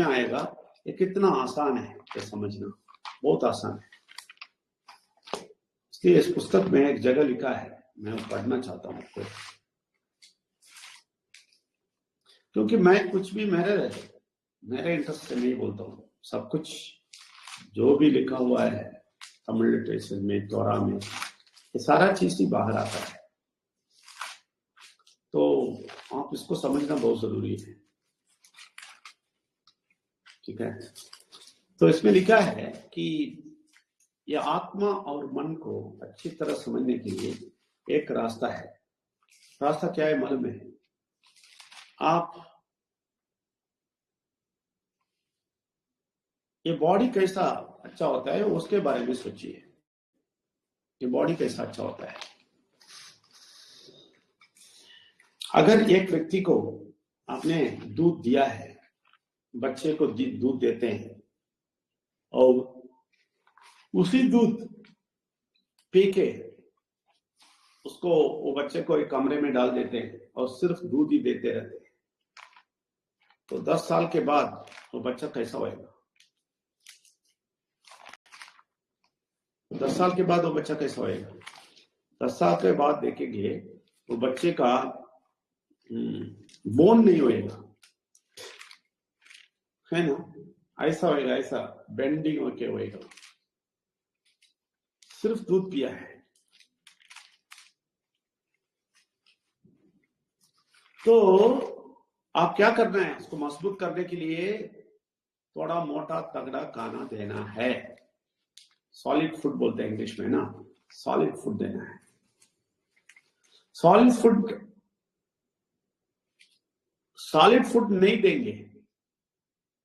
में आएगा ये कितना आसान है ये समझना, बहुत आसान है। इसलिए इस पुस्तक में एक जगह लिखा है, मैं पढ़ना चाहता हूँ आपको, क्योंकि मैं कुछ भी मेरे इंटरेस्ट से नहीं बोलता हूँ। सब कुछ जो भी लिखा हुआ है तमिल लिटरेचर में, तोरा में, ये सारा चीज ही बाहर आता है। तो आप इसको समझना बहुत जरूरी है, ठीक है। तो इसमें लिखा है कि यह आत्मा और मन को अच्छी तरह समझने के लिए एक रास्ता है। रास्ता क्या है? मालूम है? आप ये बॉडी कैसा अच्छा होता है उसके बारे में सोचिए। ये बॉडी कैसा अच्छा होता है। अगर एक व्यक्ति को आपने दूध दिया है, बच्चे को दूध देते हैं और उसी दूध पी के उसको, वो बच्चे को एक कमरे में डाल देते हैं और सिर्फ दूध ही देते रहते हैं, तो 10 साल के बाद वो बच्चा कैसा होएगा? 10 साल के बाद वो बच्चा कैसा होएगा? 10 साल के बाद देखेंगे वो बच्चे का बोन नहीं होएगा, है ना? ऐसा होएगा, ऐसा बेंडिंग होके होएगा, सिर्फ दूध पिया है। तो आप क्या करना है? उसको मजबूत करने के लिए थोड़ा मोटा तगड़ा खाना देना है। सॉलिड फूड बोलते हैं इंग्लिश में ना, सॉलिड फूड देना है। सॉलिड फूड नहीं देंगे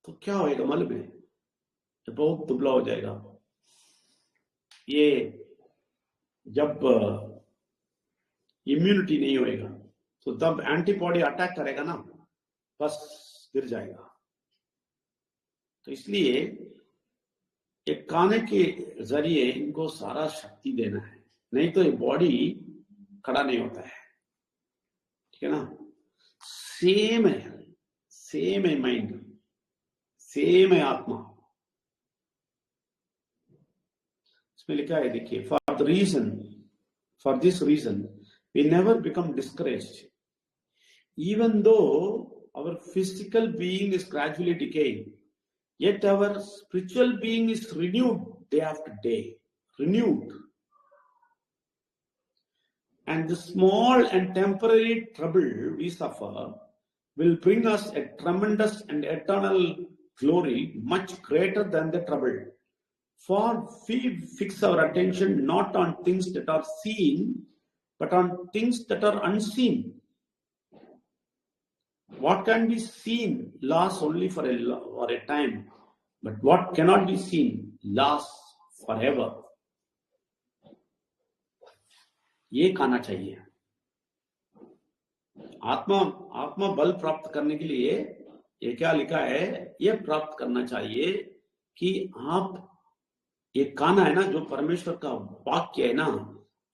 तो क्या होएगा मालूम है? तो बहुत दुबला हो जाएगा। ये जब इम्यूनिटी नहीं होएगा तो तब एंटीबॉडी अटैक करेगा ना, बस गिर जाएगा। तो इसलिए एक खाने के जरिए इनको सारा शक्ति देना है, नहीं तो ये बॉडी खड़ा नहीं होता है, ठीक है ना? सेम है माइंड, सेम है आत्मा। इसमें लिखा है, देखिए, for this reason we never become discouraged even though our physical being is gradually decaying, yet our spiritual being is renewed day after day, renewed. And the small and temporary trouble we suffer will bring us a tremendous and eternal glory much greater than the trouble. For we fix our attention not on things that are seen, but on things that are unseen. What can be seen lasts only for a time, but what cannot be seen lasts forever. ये खाना चाहिए। आत्मा बल प्राप्त करने के लिए ये क्या लिखा है? ये प्राप्त करना चाहिए कि आप ये खाना है ना, जो परमेश्वर का वाक्य है ना,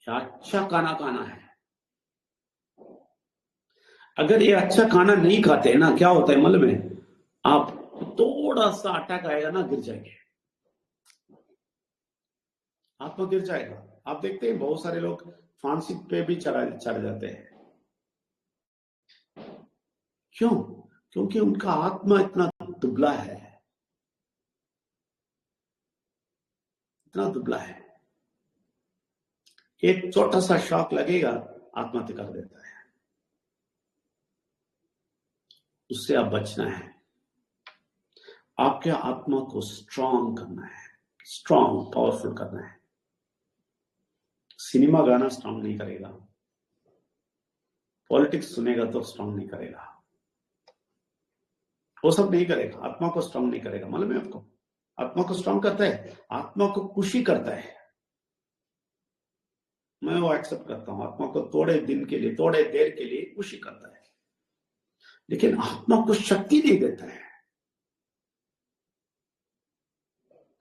अच्छा खाना है। अगर ये अच्छा खाना नहीं खाते ना, क्या होता है मालूम है? आप थोड़ा सा अटैक आएगा ना, गिर जाएंगे, आप तो गिर जाएगा। आप देखते हैं बहुत सारे लोग फांसी पे भी चढ़ जाते हैं। क्यों? क्योंकि उनका आत्मा इतना दुबला है, इतना दुबला है। एक छोटा सा शॉक लगेगा, आत्महत्या कर देता है। उससे आप बचना है। आपके आत्मा को स्ट्रांग करना है, स्ट्रांग पावरफुल करना है। सिनेमा गाना स्ट्रांग नहीं करेगा, पॉलिटिक्स सुनेगा तो स्ट्रांग नहीं करेगा, वो सब नहीं करेगा, आत्मा को स्ट्रांग नहीं करेगा। मालूम है आपको? आत्मा को स्ट्रांग करता है, आत्मा को खुशी करता है। मैं वो एक्सेप्ट करता हूं, आत्मा को थोड़े दिन के लिए, थोड़े देर के लिए खुशी करता है, लेकिन आत्मा को शक्ति नहीं देता है,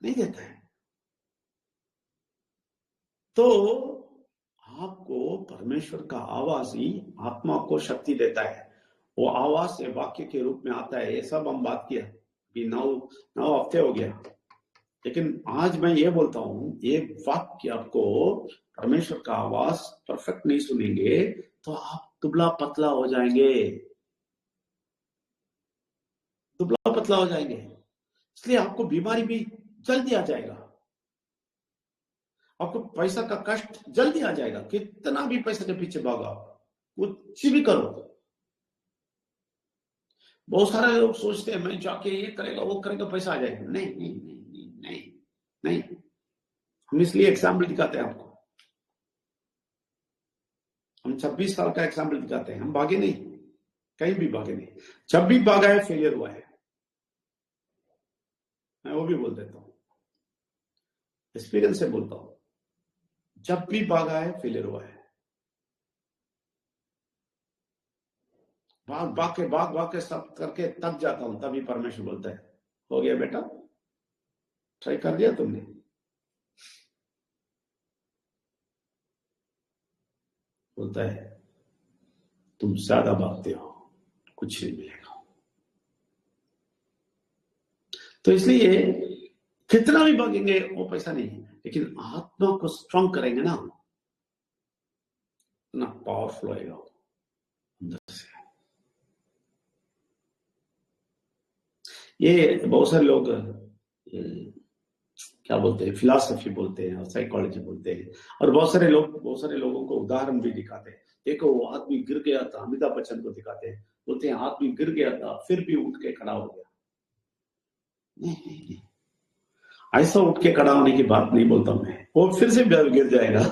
नहीं देता है। तो आपको परमेश्वर का आवाज ही आत्मा को शक्ति देता है। वो आवाज से वाक्य के रूप में आता है। ये सब हम बात किया, भी 9 हफ्ते हो गया, लेकिन आज मैं ये बोलता हूं, ये वाक्य आपको परमेश्वर का आवाज परफेक्ट नहीं सुनेंगे तो आप दुबला पतला हो जाएंगे, दुबला पतला हो जाएंगे। इसलिए आपको बीमारी भी जल्दी आ जाएगा, आपको पैसा का कष्ट जल्दी आ जाएगा। कितना भी पैसे के पीछे भागो, कुछ भी करो। बहुत सारे लोग सोचते हैं मैं जाके ये करेगा वो करेगा पैसा आ जाएगा। नहीं नहीं नहीं नहीं नहीं नहीं, हम इसलिए एग्जाम्पल दिखाते हैं आपको। हम 26 साल का एग्जाम्पल दिखाते हैं, हम भागे नहीं, कहीं भी भागे नहीं। जब भी भागा है फेलियर हुआ है, मैं वो भी बोल देता हूँ, एक्सपीरियंस से बोलता हूँ। जब भी भागा है फेलियर हुआ है। भाग के सब करके तब जाता हूं, तभी परमेश्वर बोलता है हो गया बेटा, ट्राई कर दिया तुमने। बोलता है तुम ज्यादा भागते हो, कुछ नहीं मिलेगा। तो इसलिए कितना भी भागेंगे वो पैसा नहीं है, लेकिन आत्मा को स्ट्रांग करेंगे ना, इतना पावरफुल होएगा अंदर से। ये बहुत सारे लोग क्या बोलते हैं, फिलॉसफी बोलते हैं और साइकोलॉजी बोलते हैं, और बहुत सारे लोगों को उदाहरण भी दिखाते हैं। देखो वो आदमी गिर गया था, अमिताभ बच्चन को दिखाते हैं, बोलते हैं आदमी गिर गया था फिर भी उठ के खड़ा हो गया। नहीं, ऐसा उठ के खड़ा होने की बात नहीं बोलता मैं, वो फिर से गिर जाएगा।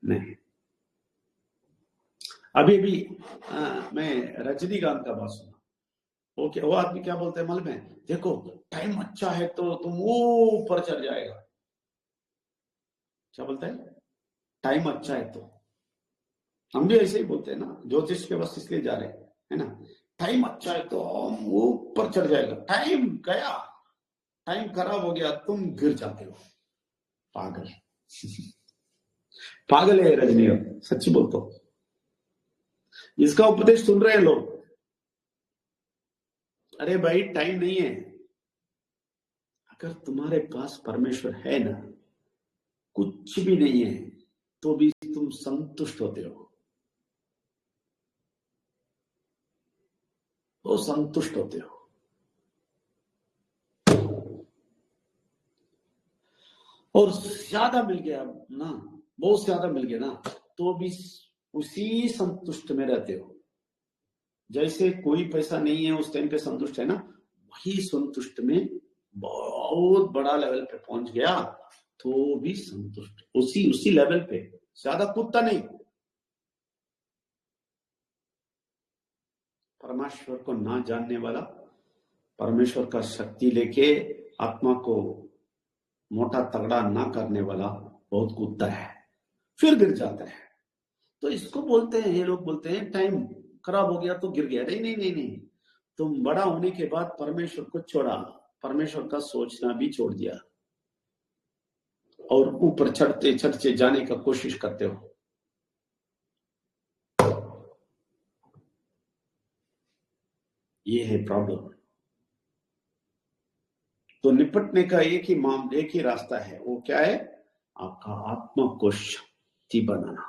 नहीं, अभी भी मैं रजनीकांत का बात सुना। वो आदमी क्या बोलते हैं मालूम है, देखो टाइम अच्छा है तो तुम ऊपर चढ़ जाएगा। क्या बोलते हैं, टाइम अच्छा है तो। हम भी ऐसे ही बोलते हैं ना, ज्योतिष के बस इसलिए जा रहे हैं, है ना। टाइम अच्छा है तो हम ऊपर चढ़ जाएगा। टाइम गया, टाइम खराब हो गया, तुम गिर जाते हो। पागल। पागल है रजनीकांत, सच्ची बोलता हूं। इसका उपदेश सुन रहे हैं लोग, अरे भाई टाइम नहीं है। अगर तुम्हारे पास परमेश्वर है ना, कुछ भी नहीं है तो भी तुम संतुष्ट होते हो, तो संतुष्ट होते हो। और ज्यादा मिल गया ना, बहुत ज्यादा मिल गया ना, तो भी उसी संतुष्ट में रहते हो। जैसे कोई पैसा नहीं है उस टाइम पे संतुष्ट है ना, वही संतुष्ट में बहुत बड़ा लेवल पे पहुंच गया तो भी संतुष्ट, उसी लेवल पे, ज्यादा कूदता नहीं। परमेश्वर को ना जानने वाला, परमेश्वर का शक्ति लेके आत्मा को मोटा तगड़ा ना करने वाला बहुत कूदता है, फिर गिर जाता है। तो इसको बोलते हैं, ये लोग बोलते हैं टाइम खराब हो गया तो गिर गया। नहीं नहीं नहीं नहीं, तुम बड़ा होने के बाद परमेश्वर को छोड़ा, परमेश्वर का सोचना भी छोड़ दिया और ऊपर चढ़ते चढ़ते जाने का कोशिश करते हो। ये है प्रॉब्लम। तो निपटने का एक ही रास्ता है, वो क्या है, आपका आत्मा को शक्ति बनाना,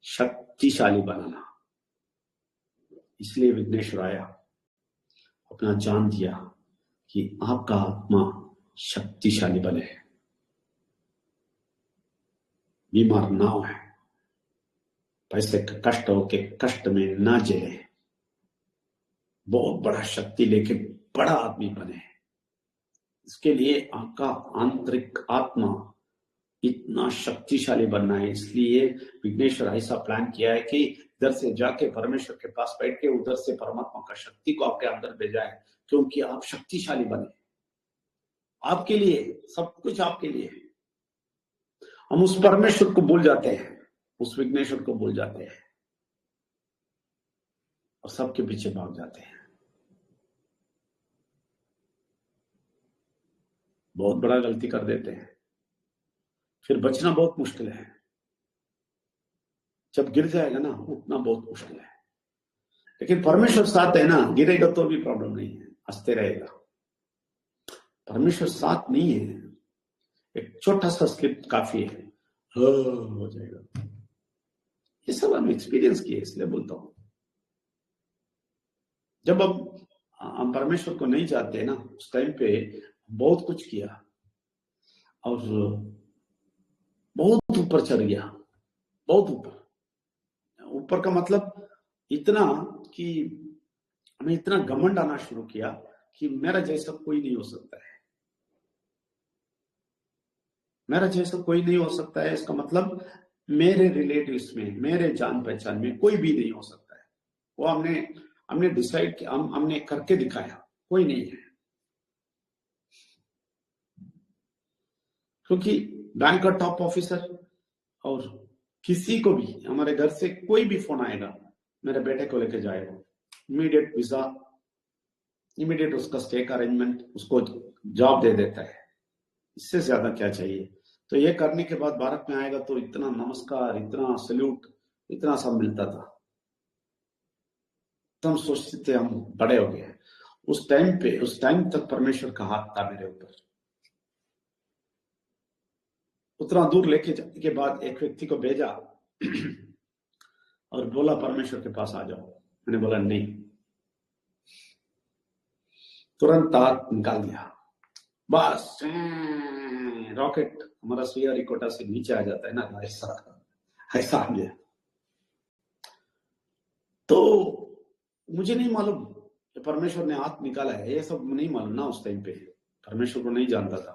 शक्तिशाली बनाना। इसलिए विघ्नेश्वर आया, अपना जान दिया कि आपका आत्मा शक्तिशाली बने, बीमार ना हो, पैसे का कष्ट हो के कष्ट में ना झेले, बहुत बड़ा शक्ति लेके बड़ा आदमी बने। इसके लिए आपका आंतरिक आत्मा इतना शक्तिशाली बनना है। इसलिए विघ्नेश्वर ऐसा प्लान किया है कि इधर से जाके परमेश्वर के पास बैठ के उधर से परमात्मा का शक्ति को आपके अंदर भेजा है, क्योंकि आप शक्तिशाली बने। आपके लिए सब कुछ, आपके लिए। हम उस परमेश्वर को भूल जाते हैं, उस विघ्नेश्वर को भूल जाते हैं और सबके पीछे भाग जाते हैं। बहुत बड़ा गलती कर देते हैं, फिर बचना बहुत मुश्किल है। जब गिर जाएगा ना, उठना बहुत मुश्किल है। लेकिन परमेश्वर साथ है ना, गिरेगा तो भी प्रॉब्लम नहीं है, हंसते रहेगा। परमेश्वर साथ नहीं है, एक छोटा सा स्लिप काफी है, हो जाएगा। ये सब हम एक्सपीरियंस किए, इसलिए बोलता हूं। जब हम परमेश्वर को नहीं चाहते ना, उस टाइम पे बहुत कुछ किया और बहुत ऊपर चढ़ गया, बहुत ऊपर का मतलब इतना कि हमें इतना घमंड आना शुरू किया कि मेरा जैसा कोई नहीं हो सकता है, मेरा जैसा कोई नहीं हो सकता है। इसका मतलब मेरे रिलेटिव्स में, मेरे जान पहचान में कोई भी नहीं हो सकता है। वो हमने डिसाइड किया, हमने करके दिखाया, कोई नहीं है। क्योंकि बैंक का टॉप ऑफिसर और किसी को भी, हमारे घर से कोई भी फोन आएगा, मेरे बेटे को लेकर जाएगा, इमीडिएट वीजा, इमीडिएट उसका स्टे का अरेंजमेंट, उसको जॉब दे देता है। इससे ज्यादा क्या चाहिए? तो ये करने के बाद भारत में आएगा तो इतना नमस्कार, इतना सल्यूट, इतना सब मिलता था। तो हम सोचते थे हम बड़े हो गए। उस टाइम तक परमेश्वर का हाथ था मेरे ऊपर। उतना दूर लेके जाने के बाद एक व्यक्ति को भेजा और बोला परमेश्वर के पास आ जाओ। मैंने बोला नहीं, तुरंत हाथ निकाल दिया, बस रॉकेट हमारा श्रीहरिकोटा से नीचे आ जाता है ना, ऐसा आ गया। तो मुझे नहीं मालूम परमेश्वर ने हाथ निकाला है, ये सब नहीं मालूम ना। उस टाइम पे परमेश्वर को नहीं जानता था।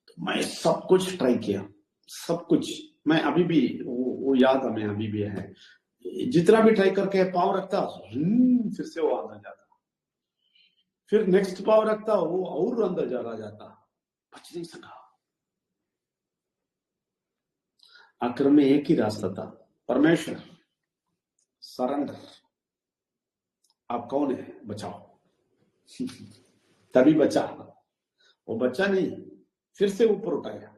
तो मैं सब कुछ ट्राई किया, सब कुछ। मैं अभी भी वो याद हमें अभी भी है। जितना भी ट्राई करके पाँव रखता, फिर से वो अंदर जाता, फिर नेक्स्ट पाँव रखता, वो और अंदर चला जाता, बच नहीं सका। आखिर में एक ही रास्ता था, परमेश्वर सरेंडर, आप कौन है, बचाओ। तभी बचा। वो बचा नहीं, फिर से ऊपर उठाया।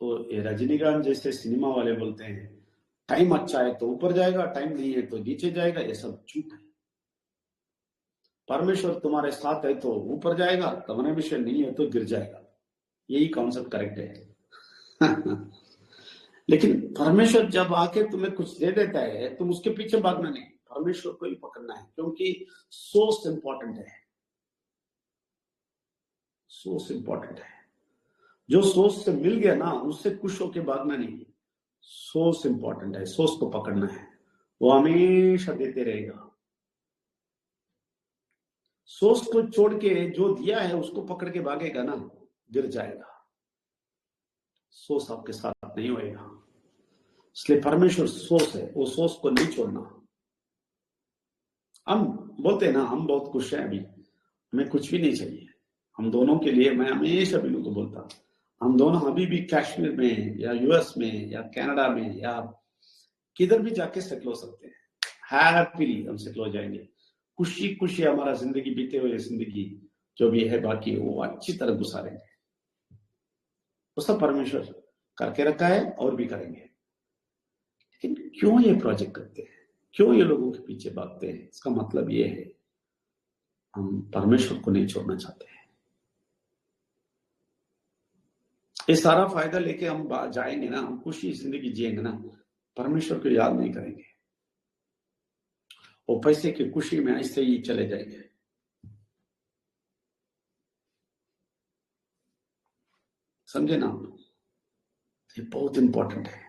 तो ये रजनीकांत जैसे सिनेमा वाले बोलते हैं टाइम अच्छा है तो ऊपर जाएगा, टाइम नहीं है तो नीचे जाएगा, ये सब झूठ है। परमेश्वर तुम्हारे साथ है तो ऊपर जाएगा, तुम्हारे विषय नहीं है तो गिर जाएगा। यही कॉन्सेप्ट करेक्ट है। लेकिन परमेश्वर जब आके तुम्हें कुछ दे देता है, तुम उसके पीछे भागना नहीं, परमेश्वर को ही पकड़ना है, क्योंकि सोर्स इंपॉर्टेंट है। सोर्स इंपॉर्टेंट है। जो सोर्स से मिल गया ना, उससे खुश होके भागना नहीं। सोर्स इंपॉर्टेंट है, सोर्स को पकड़ना है, वो हमेशा देते रहेगा। सोर्स को छोड़ के जो दिया है उसको पकड़ के भागेगा ना, गिर जाएगा। सोर्स आपके साथ नहीं होएगा। इसलिए परमेश्वर सोर्स है, वो सोर्स को नहीं छोड़ना। हम बोलते हैं ना, हम बहुत खुश हैं अभी, हमें कुछ भी नहीं चाहिए। हम दोनों के लिए, मैं हमेशा बिल्लू को बोलता, हम दोनों अभी भी कश्मीर में या यूएस में या कनाडा में या किधर भी जाके सेटल हो सकते हैं। हैप्पीली हम सेटल हो जाएंगे, खुशी खुशी हमारा जिंदगी, बीते हुए जिंदगी जो भी है बाकी, वो अच्छी तरह गुजारेंगे। वो सब परमेश्वर करके रखा है और भी करेंगे। लेकिन क्यों ये प्रोजेक्ट करते हैं, क्यों ये लोगों के पीछे भागते हैं? इसका मतलब ये है, हम परमेश्वर को नहीं छोड़ना चाहते हैं। ये सारा फायदा लेके हम जाएंगे ना, हम खुशी जिंदगी जिएंगे ना, परमेश्वर को याद नहीं करेंगे, वो पैसे की खुशी में ऐसे ही चले जाएंगे। समझे ना? ये बहुत इंपॉर्टेंट है।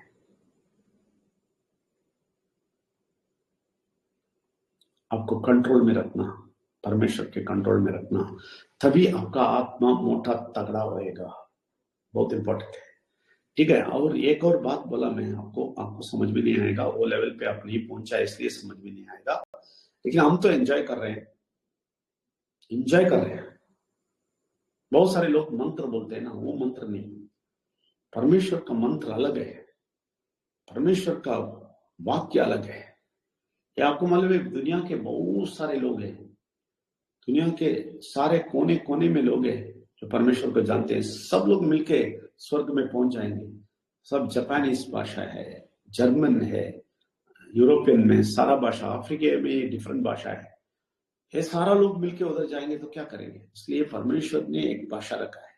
आपको कंट्रोल में रखना, परमेश्वर के कंट्रोल में रखना, तभी आपका आत्मा मोटा तगड़ा होएगा। बहुत इंपॉर्टेंट है। ठीक है। और एक और बात बोला मैं आपको समझ भी नहीं आएगा, वो लेवल पे आप नहीं पहुंचा इसलिए समझ भी नहीं आएगा, लेकिन हम तो एंजॉय कर रहे हैं, एंजॉय कर रहे हैं। बहुत सारे लोग मंत्र बोलते हैं ना, वो मंत्र नहीं, परमेश्वर का मंत्र अलग है, परमेश्वर का वाक्य अलग है। ये आपको मालूम है, दुनिया के बहुत सारे लोग हैं, दुनिया के सारे कोने कोने में लोग हैं जो परमेश्वर को जानते हैं। सब लोग मिलके स्वर्ग में पहुंच जाएंगे। सब जापानीज भाषा है, जर्मन है, यूरोपियन में सारा भाषा, अफ्रीका में डिफरेंट भाषा है, ये सारा लोग मिलके उधर जाएंगे तो क्या करेंगे? इसलिए परमेश्वर ने एक भाषा रखा है,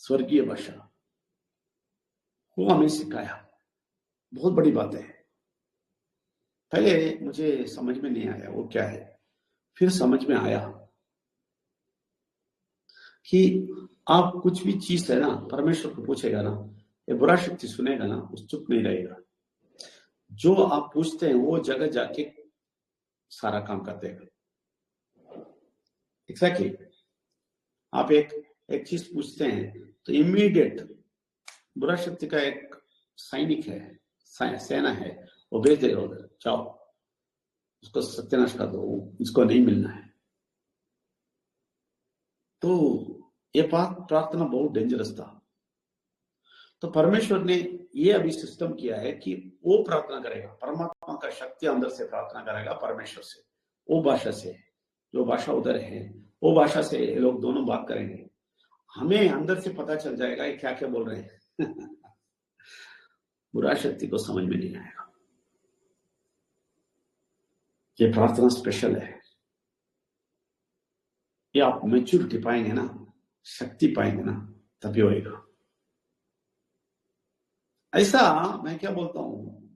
स्वर्गीय भाषा, वो हमें सिखाया। बहुत बड़ी बात है। पहले मुझे समझ में नहीं आया वो क्या है, फिर समझ में आया कि आप कुछ भी चीज है ना, परमेश्वर को पूछेगा ना, ये बुरा शक्ति सुनेगा ना, उस चुप नहीं रहेगा। जो आप पूछते हैं वो जगह जाके सारा काम कर देगा। एग्जैक्टली। आप एक चीज पूछते हैं तो इमीडिएट बुरा शक्ति का एक सैनिक है, सेना है, वो भेज देगा उधर, जाओ उसको सत्यानाश कर दो, उसको नहीं मिलना है। तो ये प्रार्थना बहुत डेंजरस था। तो परमेश्वर ने ये अभी सिस्टम किया है कि वो प्रार्थना करेगा, परमात्मा का शक्ति अंदर से प्रार्थना करेगा परमेश्वर से, वो भाषा से, जो भाषा उधर है वो भाषा से ये लोग दोनों बात करेंगे। हमें अंदर से पता चल जाएगा ये क्या क्या बोल रहे हैं। बुरा शक्ति को समझ में नहीं आएगा। ये प्रार्थना स्पेशल है। ये आप मैच्योरिटी पाएंगे ना, शक्ति पाएंगे ना, तभी होएगा। ऐसा मैं क्या बोलता हूं,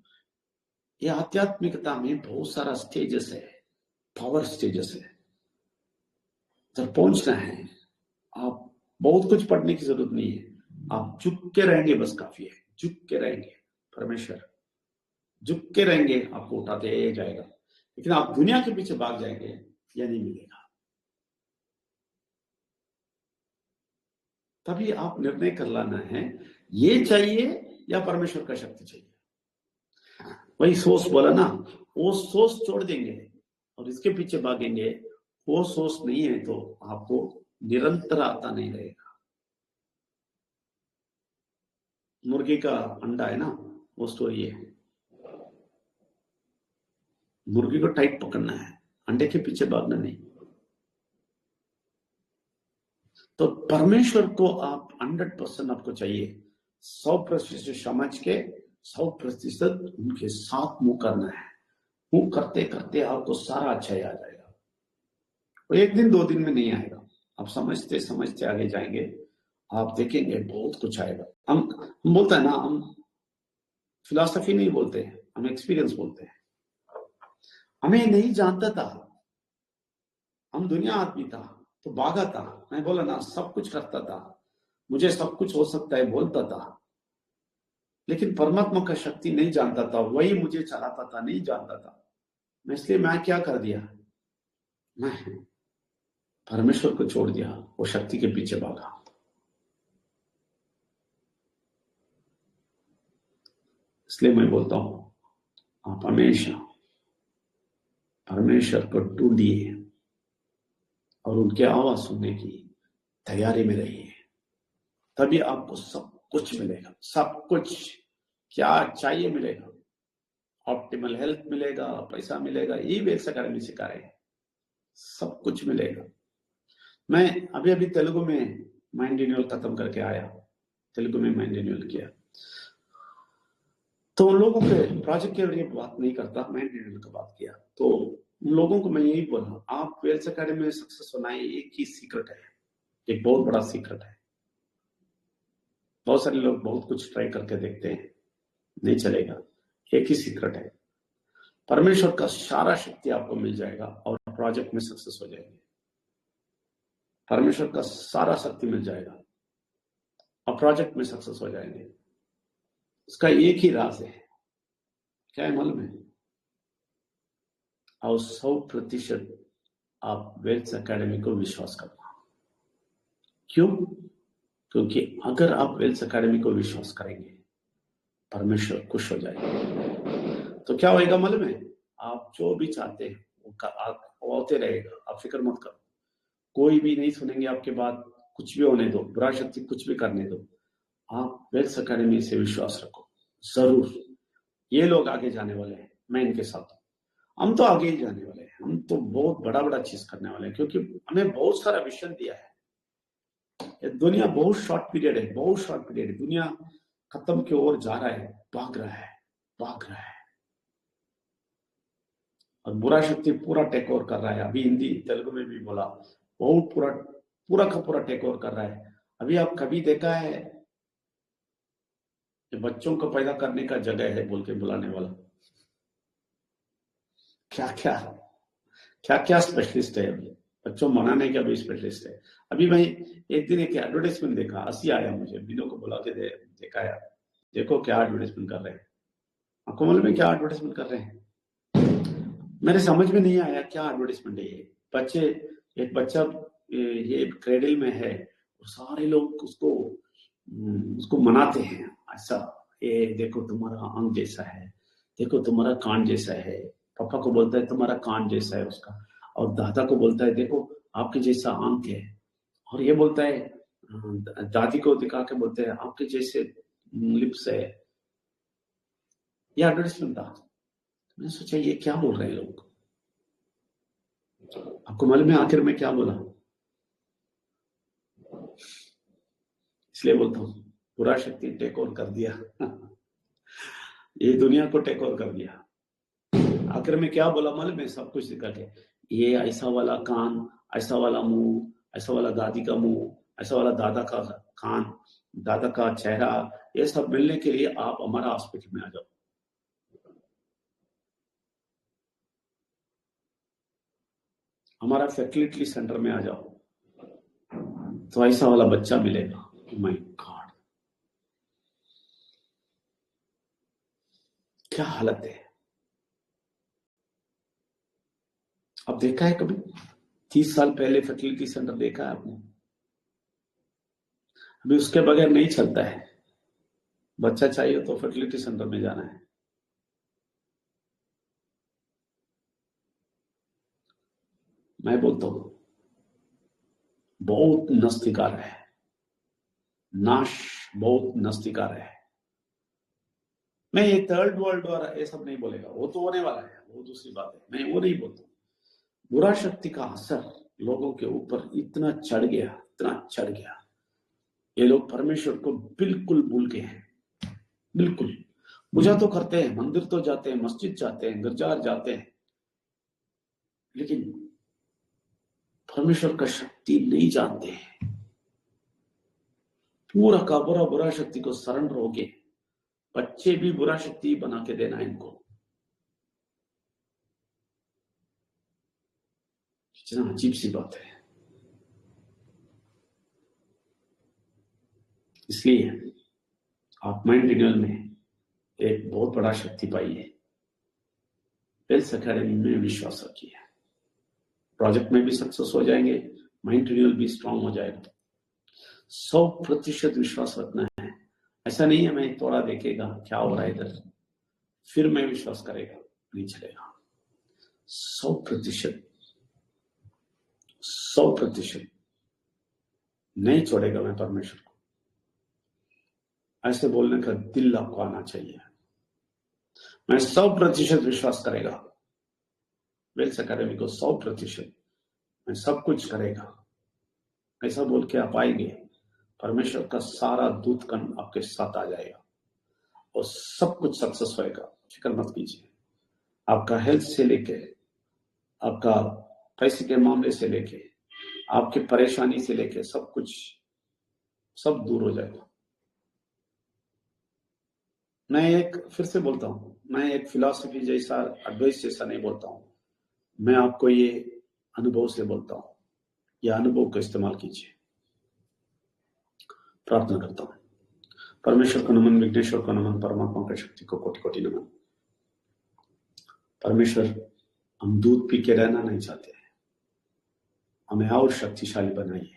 ये आध्यात्मिकता में बहुत सारा स्टेजेस है, पावर स्टेजेस है। जब पहुंचना है, आप बहुत कुछ पढ़ने की जरूरत नहीं है, आप झुक के रहेंगे बस काफी है। झुक के रहेंगे, परमेश्वर झुक के रहेंगे, आपको उठाते जाएगा। लेकिन आप दुनिया के पीछे भाग जाएंगे, यह नहीं मिलेगा। तभी आप निर्णय कर लाना है, ये चाहिए या परमेश्वर का शक्ति चाहिए। वही सोच बोला ना, वो सोच छोड़ देंगे और इसके पीछे भागेंगे। वो सोच नहीं है तो आपको निरंतर आता नहीं रहेगा। मुर्गी का अंडा है ना, वो स्टोरी है। मुर्गी को टाइट पकड़ना है, अंडे के पीछे भागना नहीं। तो परमेश्वर को आप 100% आपको चाहिए, 100% समझ के 100% उनके साथ मुंह करना है। मुंह करते करते आपको सारा अच्छा ही आ जाएगा। वो एक दिन 2 दिन में नहीं आएगा, आप समझते समझते आगे जाएंगे, आप देखेंगे बहुत कुछ आएगा। हम बोलते हैं ना, हम फिलॉसफी नहीं बोलते हैं, हम एक्सपीरियंस बोलते हैं। हमें नहीं जानता था, हम दुनिया आदमी था तो भागा था। मैं बोला ना, सब कुछ करता था, मुझे सब कुछ हो सकता है बोलता था, लेकिन परमात्मा का शक्ति नहीं जानता था, वही मुझे चलाता था, नहीं जानता था। इसलिए मैं क्या कर दिया, मैं परमेश्वर को छोड़ दिया, वो शक्ति के पीछे भागा। इसलिए मैं बोलता हूं, आप हमेशा परमेश्वर को ढूंढिए और उनकी आवाज सुनने की तैयारी में रहिए, तभी आपको सब कुछ मिलेगा। सब कुछ क्या चाहिए मिलेगा। ऑप्टिमल हेल्थ मिलेगा, पैसा मिलेगा, ये वेल्स अकेडमी सिखा रहे हैं, सब कुछ मिलेगा। मैं अभी अभी तेलुगु में माइंड रिन्यूअल खत्म करके आया, तेलुगु में माइंड रिन्यूअल किया। तो उन लोगों के प्रोजेक्ट के लिए बात नहीं करता, माइंड रिन्यूअल की बात किया। तो उन लोगों को मैं यही बोला, आप वेल्स अकेडमी में सक्सेस होना है, एक ही सीक्रेट है, एक बहुत बड़ा सीक्रेट है। बहुत सारे लोग बहुत कुछ ट्राई करके देखते हैं, नहीं चलेगा। एक ही सीक्रेट है, परमेश्वर का सारा शक्ति आपको मिल जाएगा और प्रोजेक्ट में सक्सेस हो जाएंगे। परमेश्वर का सारा शक्ति मिल जाएगा और प्रोजेक्ट में सक्सेस हो जाएंगे। इसका एक ही राज है, क्या है मालूम है? और 100% आप वेल्स अकेडमी को विश्वास करना। क्यों? क्योंकि अगर आप वेल्स अकेडमी को विश्वास करेंगे, परमेश्वर खुश हो जाएगा। तो क्या होएगा मालूम है? आप जो भी चाहते हैं वो होते रहेगा, आप फिक्र मत करो। कोई भी नहीं सुनेंगे आपके बात, कुछ भी होने दो, बुरा शक्ति कुछ भी करने दो। आप वेल्स अकेडमी से विश्वास रखो, जरूर ये लोग आगे जाने वाले हैं, मैं इनके साथ हूं। हम तो आगे ही जाने वाले हैं, हम तो बहुत बड़ा बड़ा चीज करने वाले हैं, क्योंकि हमें बहुत सारा विजन दिया है। ये दुनिया बहुत शॉर्ट पीरियड है, बहुत शॉर्ट पीरियड है। दुनिया खत्म की ओर जा रहा है, भाग रहा है। भाग रहा है और बुरा शक्ति पूरा टेक ओवर कर रहा है। अभी हिंदी तेलुगु में भी बोला, बहुत पूरा पूरा का पूरा टेक ओवर कर रहा है। अभी आप कभी देखा है कि बच्चों को पैदा करने का जगह है बोल के बुलाने वाला? क्या क्या क्या क्या स्पेशलिस्ट है अभी, बच्चों मनाने का भी स्पेशलिस्ट है। अभी मैं एक दिन एक एडवर्टाइजमेंट देखा, हंसी आया मुझे, बिनो को बुला के देखा यार, देखो क्या एडवर्टाइजमेंट कर रहे हैं, आपको मालूम है क्या एडवर्टाइजमेंट कर रहे हैं? मेरे समझ में नहीं आया क्या एडवर्टाइजमेंट है ये। बच्चे, एक बच्चा ये क्रेडल में है और सारे लोग उसको मनाते हैं, ऐसा, ये देखो तुम्हारा आंख जैसा है, देखो तुम्हारा कान जैसा है। पापा को बोलता है तुम्हारा कान जैसा है उसका, और दादा को बोलता है देखो आपके जैसा आंख है, और ये बोलता है दादी को दिखा के बोलते हैं आपके जैसे लिप्स है। ये एडवर्टाइजमेंट था। मैंने सोचा ये क्या बोल रहे हैं लोग। आपको मालूम है आखिर में क्या बोला? इसलिए बोलता हूं बुरा शक्ति टेक ओवर कर दिया ये दुनिया को टेक ओवर कर दिया। आखिर में क्या बोला मालूम है? सब कुछ दिखा के, ये ऐसा वाला कान, ऐसा वाला मुंह, ऐसा वाला दादी का मुंह, ऐसा वाला दादा का कान, दादा का चेहरा, ये सब मिलने के लिए आप हमारा हॉस्पिटल में आ जाओ, हमारा फैसिलिटी सेंटर में आ जाओ, तो ऐसा वाला बच्चा मिलेगा। माय गॉड, क्या हालत है। अब देखा है कभी 30 साल पहले फर्टिलिटी सेंटर देखा है आपने? अभी उसके बगैर नहीं चलता है। बच्चा चाहिए तो फर्टिलिटी सेंटर में जाना है। मैं बोलता हूं बहुत नस्तिकार है, नाश बहुत नस्तिकार है। मैं ये थर्ड वर्ल्ड वॉर ये सब नहीं बोलेगा, वो तो होने वाला है, वो दूसरी बात है, मैं वो नहीं बोलता। बुरा शक्ति का असर लोगों के ऊपर इतना चढ़ गया, इतना चढ़ गया, ये लोग परमेश्वर को बिल्कुल भूल गए हैं। बिल्कुल पूजा तो करते हैं, मंदिर तो जाते हैं, मस्जिद जाते हैं, गिरजार जाते हैं, लेकिन परमेश्वर का शक्ति नहीं जानते हैं। पूरा का पूरा बुरा शक्ति को सरेंडर हो गए। बच्चे भी बुरा शक्ति बना के देना इनको। इतना अजीब सी बात है। इसलिए आप माइंड रिन्यूअल में एक बहुत बड़ा शक्ति पाइए। वेल्थ अकेडमी में विश्वास रखिए, प्रोजेक्ट में भी सक्सेस हो जाएंगे, माइंड रिन्यूअल भी स्ट्रांग हो जाएगा। 100% विश्वास रखना है। ऐसा नहीं है मैं थोड़ा देखेगा क्या हो रहा है इधर फिर मैं विश्वास करेगा, नहीं चलेगा। 100% नहीं छोड़ेगा मैं परमेश्वर को। ऐसे बोलने का दिल आपको आना चाहिए। मैं 100% विश्वास करेगा वेल्थ अकेडमी को, 100% मैं सब कुछ करेगा, ऐसा बोल के आप आएंगे, परमेश्वर का सारा दूतगण आपके साथ आ जाएगा और सब कुछ सक्सेस होएगा। फिक्र मत कीजिए। आपका हेल्थ से लेके, आपका पैसे के मामले से लेके, आपकी परेशानी से लेके सब कुछ सब दूर हो जाएगा। मैं एक फिर से बोलता हूं, मैं एक फिलॉसफी जैसा एडवाइस जैसा नहीं बोलता हूं, मैं आपको ये अनुभव से बोलता हूं। यह अनुभव का इस्तेमाल कीजिए। प्रार्थना करता हूं। परमेश्वर को नमन, विघ्नेश्वर को नमन, परमात्मा की शक्ति को कोटि कोटि नमन। परमेश्वर, हम दूध पी के रहना नहीं चाहते, हमें और शक्तिशाली बनाइए।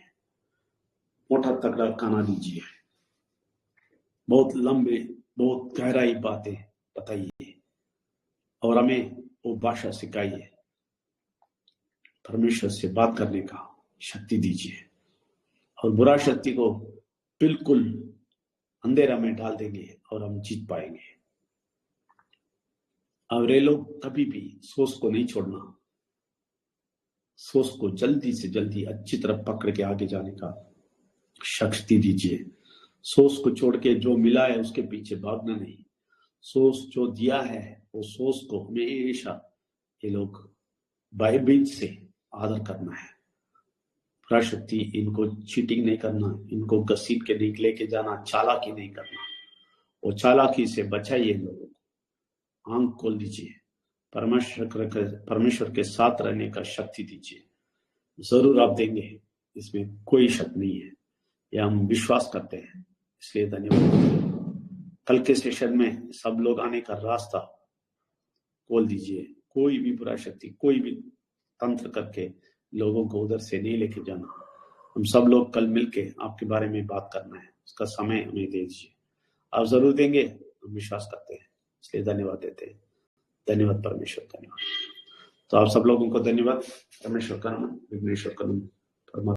मोटा तगड़ा खाना दीजिए, बहुत लंबे बहुत गहराई बातें बताइए और हमें वो भाषा सिखाइए। परमेश्वर से बात करने का शक्ति दीजिए और बुरा शक्ति को बिल्कुल अंधेरा में डाल देंगे और हम जीत पाएंगे। और ये लोग कभी भी सोच को नहीं छोड़ना, सोच को जल्दी से जल्दी अच्छी तरह पकड़ के आगे जाने का शक्ति दीजिए। सोच को छोड़ के जो मिला है उसके पीछे भागना नहीं, सोर्स जो दिया है वो सोर्स को हमेशा ये लोग भयभीत से आदर करना है। पराशक्ति इनको चीटिंग नहीं करना, इनको घसीट के नहीं लेके जाना, चालाकी नहीं करना। वो चालाकी से बचाइए लोगों को, आंख खोल दीजिए, परमेश्वर के साथ रहने का शक्ति दीजिए। जरूर आप देंगे, इसमें कोई शक नहीं है, ये हम विश्वास करते हैं। इसलिए धन्यवाद। कल के सेशन में सब लोग आने का रास्ता खोल दीजिए। कोई भी बुरा शक्ति, कोई भी तंत्र करके लोगों को उधर से नहीं लेके जाना। हम सब लोग कल मिलके आपके बारे में बात करना है, उसका समय हमें दे दीजिए। आप जरूर देंगे, हम विश्वास करते हैं, इसलिए धन्यवाद देते हैं। धन्यवाद परमेश्वर, धन्यवाद। तो आप सब लोगों को धन्यवाद। परमेश्वर का नाम, विघ्नेश्वर का नाम, परमात्मा